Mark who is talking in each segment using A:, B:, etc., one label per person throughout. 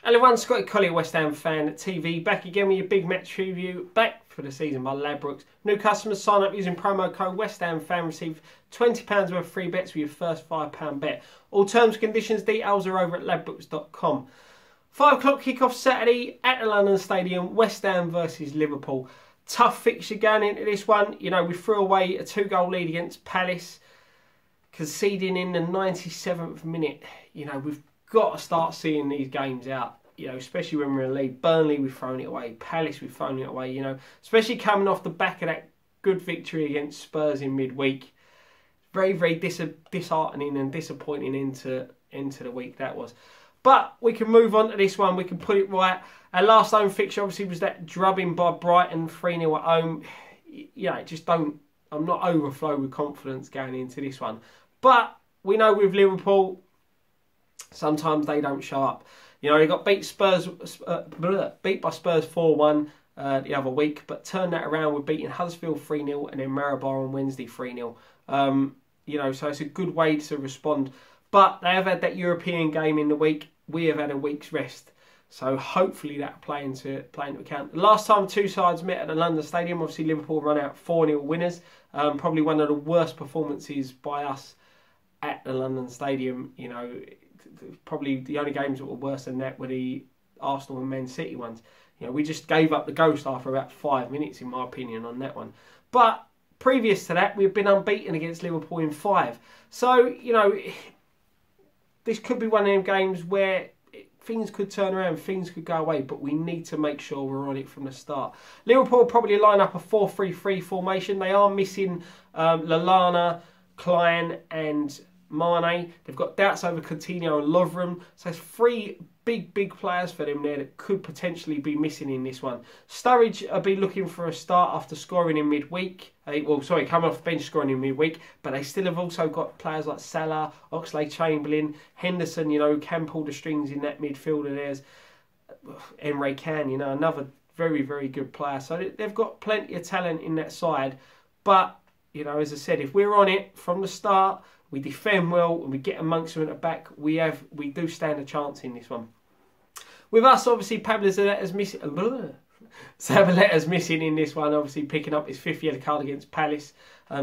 A: Hello everyone, Scotty Collier, West Ham Fan TV, back again with your big match review, back for the season by Ladbrokes. New customers sign up using promo code West Ham Fan, receive £20 worth of free bets with your first £5 bet. All terms, conditions, details are over at ladbrokes.com. 5 o'clock kick-off Saturday at the London Stadium, West Ham versus Liverpool. Tough fixture going into this one. You know, we threw away a 2-goal lead against Palace, conceding in the 97th minute. You know, we've got to start seeing these games out, you know, especially when we're in the league. Burnley, we've thrown it away. Palace, we've thrown it away, you know, especially coming off the back of that good victory against Spurs in midweek. Very, very disheartening and disappointing into the week that was. But we can move on to this one. We can put it right. Our last home fixture obviously was that drubbing by Brighton, 3-0 at home. You know, I'm not overflow with confidence going into this one. But we know with Liverpool, sometimes they don't show up. You know, they got beat by Spurs 4-1 the other week, but turned that around with beating Huddersfield 3-0 and then Maribor on Wednesday 3-0. You know, so it's a good way to respond. But they have had that European game in the week. We have had a week's rest. So hopefully that'll play into account. The last time two sides met at the London Stadium, obviously Liverpool run out 4-0 winners. Probably one of the worst performances by us at the London Stadium. You know, probably the only games that were worse than that were the Arsenal and Man City ones. You know, we just gave up the ghost after about 5 minutes, in my opinion, on that one. But previous to that, we've been unbeaten against Liverpool in 5. So, you know, this could be one of them games where things could turn around, things could go away, but we need to make sure we're on it from the start. Liverpool probably line up a 4-3-3 formation. They are missing Lallana, Klein and Mane. They've got doubts over Coutinho and Lovren. So there's 3 big players for them there that could potentially be missing in this one. Sturridge will be looking for a start after scoring in midweek. Coming off the bench scoring in midweek. But they still have also got players like Salah, Oxlade-Chamberlain, Henderson, you know, can pull the strings in that midfielder. There's Emre Can, you know, another very, very good player. So they've got plenty of talent in that side. But, you know, as I said, if we're on it from the start, we defend well and we get amongst them at the back, we do stand a chance in this one. With us, obviously, Pablo Zabaleta's missing in this one, obviously picking up his 5th yellow card against Palace,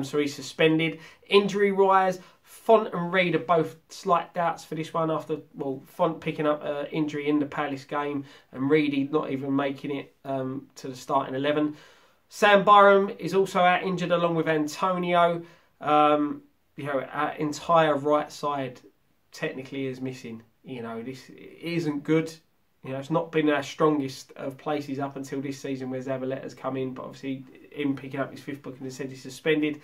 A: so he's suspended. Injury-wise, Font and Reed are both slight doubts for this one after, well, Font picking up an injury in the Palace game and Reed not even making it to the starting 11. Sam Byram is also out injured along with Antonio. You know, our entire right side technically is missing. You know, this isn't good. You know, it's not been our strongest of places up until this season where Zabaleta's come in, but obviously him picking up his 5th book and said he's suspended.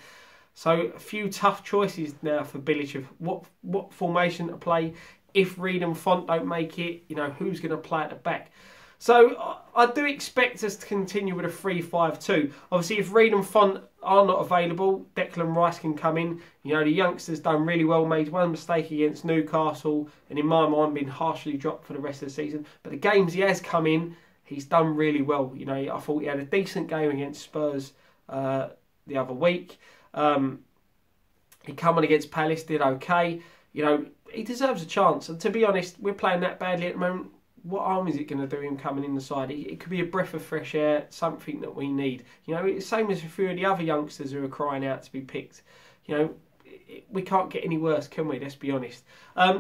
A: So a few tough choices now for Bilic of what formation to play. If Reed and Font don't make it, you know, who's going to play at the back? So I do expect us to continue with a 3-5-2. Obviously, if Reed and Font are not available, Declan Rice can come in. You know, the youngster's done really well, made one mistake against Newcastle, and in my mind, been harshly dropped for the rest of the season. But the games he has come in, he's done really well. You know, I thought he had a decent game against Spurs the other week. He come on against Palace, did okay. You know, he deserves a chance. And to be honest, we're playing that badly at the moment. What harm is it going to do him coming in the side? It could be a breath of fresh air, something that we need. You know, it's the same as a few of the other youngsters who are crying out to be picked. You know, we can't get any worse, can we? Let's be honest.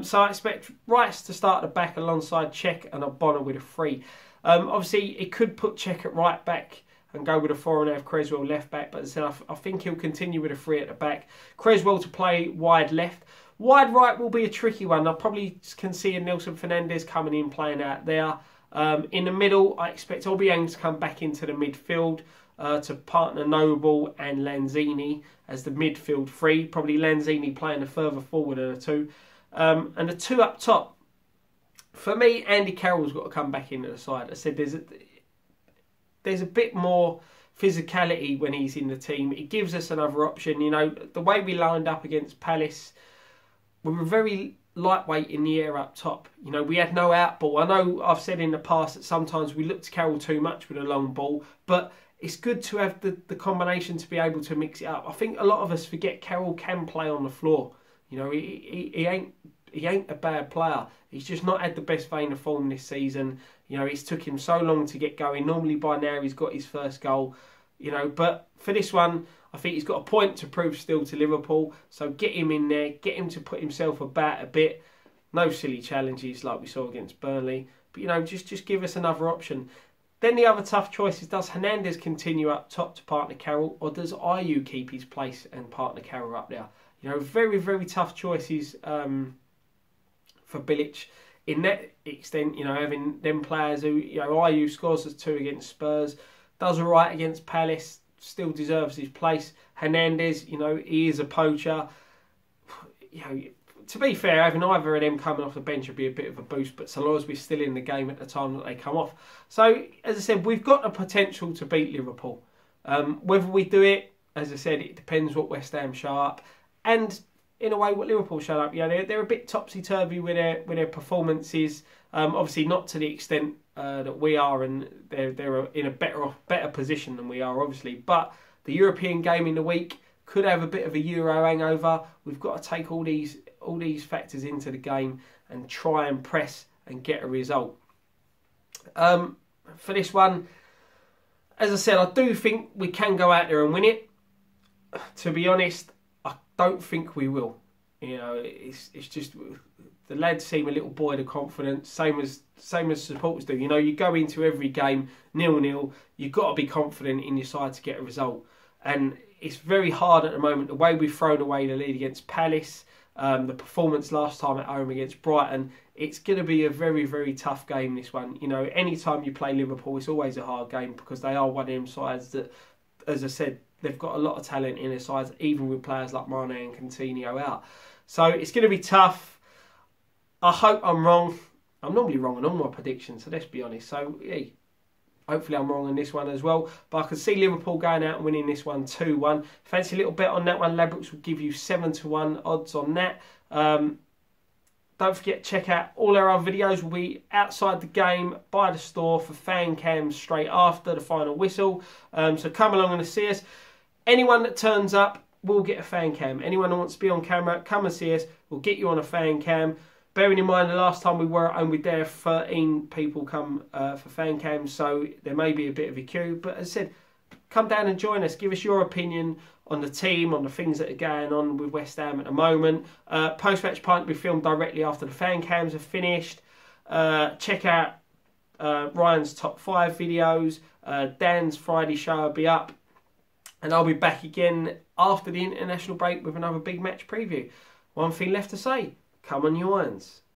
A: So I expect Rice to start at the back alongside Cech and Obona with a 3. Obviously, it could put Cech at right back and go with a 4 and have Creswell left back. But as I said, I think he'll continue with a 3 at the back. Creswell to play wide left. Wide right will be a tricky one. I probably can see a Nelson Fernandez coming in, playing out there. In the middle, I expect Obiang to come back into the midfield to partner Noble and Lanzini as the midfield 3. Probably Lanzini playing the further forward of the 2. And the 2 up top. For me, Andy Carroll's got to come back into the side. I said there's a bit more physicality when he's in the team. It gives us another option. You know, the way we lined up against Palace, we were very lightweight in the air up top. You know, we had no out ball. I know I've said in the past that sometimes we look to Carroll too much with a long ball, but it's good to have the combination to be able to mix it up. I think a lot of us forget Carroll can play on the floor. You know, he ain't he ain't a bad player. He's just not had the best vein of form this season. You know, it's took him so long to get going. Normally by now he's got his first goal. You know, but for this one, I think he's got a point to prove still to Liverpool. So get him in there, get him to put himself about a bit. No silly challenges like we saw against Burnley. But, you know, just give us another option. Then the other tough choice is, does Hernandez continue up top to partner Carroll, or does Ayew keep his place and partner Carroll up there? You know, very, very tough choices for Bilic. In that extent, you know, having them players who, you know, Ayew scores us 2 against Spurs, does all right against Palace, still deserves his place. Hernandez, you know, he is a poacher. You know, to be fair, having either of them coming off the bench would be a bit of a boost, but so long as we're still in the game at the time that they come off. So, as I said, we've got the potential to beat Liverpool. Whether we do it, as I said, it depends what West Ham show up. And, in a way, what Liverpool show up. You know, they're a bit topsy-turvy with their performances. Obviously, not to the extent that we are, and they're in a better position than we are, obviously. But the European game in the week could have a bit of a Euro hangover. We've got to take all these factors into the game and try and press and get a result. For this one, as I said, I do think we can go out there and win it. To be honest, I don't think we will. You know, it's just the lads seem a little buoyed of confidence, same as supporters do. You know, you go into every game 0-0. You've got to be confident in your side to get a result, and it's very hard at the moment. The way we've thrown away the lead against Palace, the performance last time at home against Brighton, it's going to be a very, very tough game, this one. You know, anytime you play Liverpool, it's always a hard game because they are one of them sides that, as I said, they've got a lot of talent in their sides, even with players like Mane and Coutinho out. So it's going to be tough. I hope I'm wrong. I'm normally wrong on all my predictions, so let's be honest. So, hey, hopefully I'm wrong on this one as well. But I can see Liverpool going out and winning this one 2-1. Fancy a little bet on that one. Ladbrokes will give you 7-1 odds on that. Don't forget, check out all our other videos. We'll be outside the game, by the store, for fan cams straight after the final whistle. So come along and see us. Anyone that turns up will get a fan cam. Anyone who wants to be on camera, come and see us. We'll get you on a fan cam. Bearing in mind the last time we were at home, we there 13 people come for fan cams, so there may be a bit of a queue. But as I said, come down and join us. Give us your opinion on the team, on the things that are going on with West Ham at the moment. Post-match pint will be filmed directly after the fan cams are finished. Check out Ryan's top 5 videos. Dan's Friday show will be up. And I'll be back again after the international break with another big match preview. One thing left to say. Come on, you irons.